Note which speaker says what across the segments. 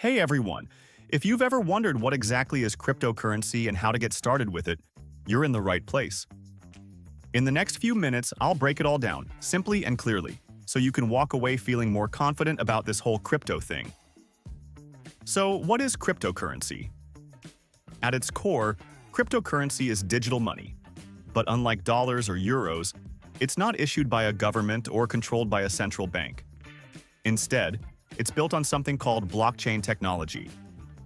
Speaker 1: Hey everyone! If you've ever wondered what exactly is cryptocurrency and how to get started with it, you're in the right place. In the next few minutes, I'll break it all down, simply and clearly, so you can walk away feeling more confident about this whole crypto thing. So, what is cryptocurrency? At its core, cryptocurrency is digital money. But unlike dollars or euros, it's not issued by a government or controlled by a central bank. Instead, it's built on something called blockchain technology,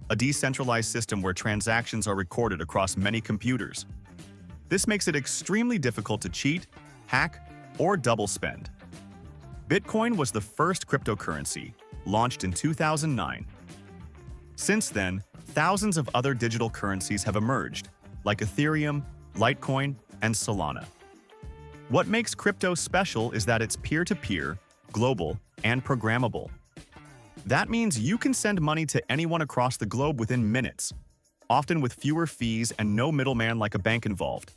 Speaker 1: a decentralized system where transactions are recorded across many computers. This makes it extremely difficult to cheat, hack, or double spend. Bitcoin was the first cryptocurrency, launched in 2009. Since then, thousands of other digital currencies have emerged, like Ethereum, Litecoin, and Solana. What makes crypto special is that it's peer-to-peer, global, and programmable. That means you can send money to anyone across the globe within minutes, often with fewer fees and no middleman like a bank involved.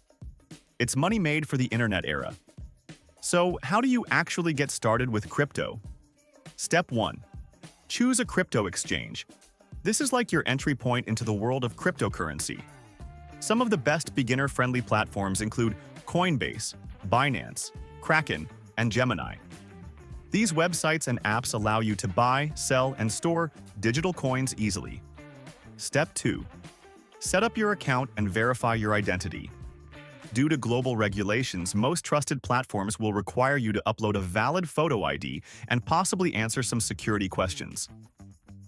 Speaker 1: It's money made for the internet era. So, how do you actually get started with crypto? Step 1. Choose a crypto exchange. This is like your entry point into the world of cryptocurrency. Some of the best beginner-friendly platforms include Coinbase, Binance, Kraken, and Gemini. These websites and apps allow you to buy, sell, and store digital coins easily. Step 2. Set up your account and verify your identity. Due to global regulations, most trusted platforms will require you to upload a valid photo ID and possibly answer some security questions.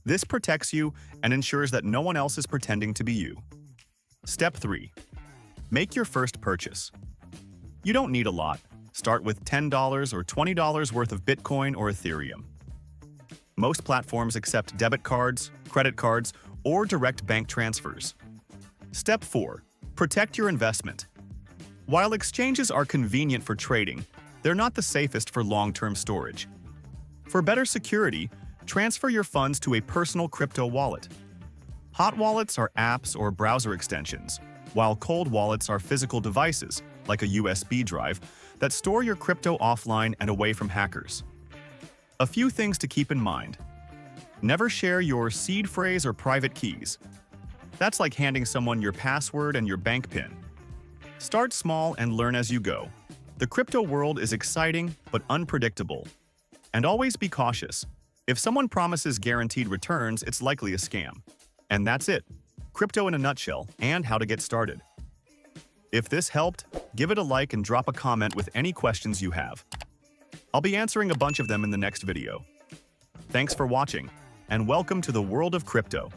Speaker 1: This protects you and ensures that no one else is pretending to be you. Step 3. Make your first purchase. You don't need a lot. Start with $10 or $20 worth of Bitcoin or Ethereum. Most platforms accept debit cards, credit cards, or direct bank transfers. Step 4. Protect your investment. While exchanges are convenient for trading, they're not the safest for long-term storage. For better security, transfer your funds to a personal crypto wallet. Hot wallets are apps or browser extensions, while cold wallets are physical devices, like a USB drive, that store your crypto offline and away from hackers. A few things to keep in mind. Never share your seed phrase or private keys. That's like handing someone your password and your bank PIN. Start small and learn as you go. The crypto world is exciting but unpredictable. And always be cautious. If someone promises guaranteed returns, it's likely a scam. And that's it. Crypto in a nutshell, and how to get started. If this helped, give it a like and drop a comment with any questions you have. I'll be answering a bunch of them in the next video. Thanks for watching, and welcome to the world of crypto.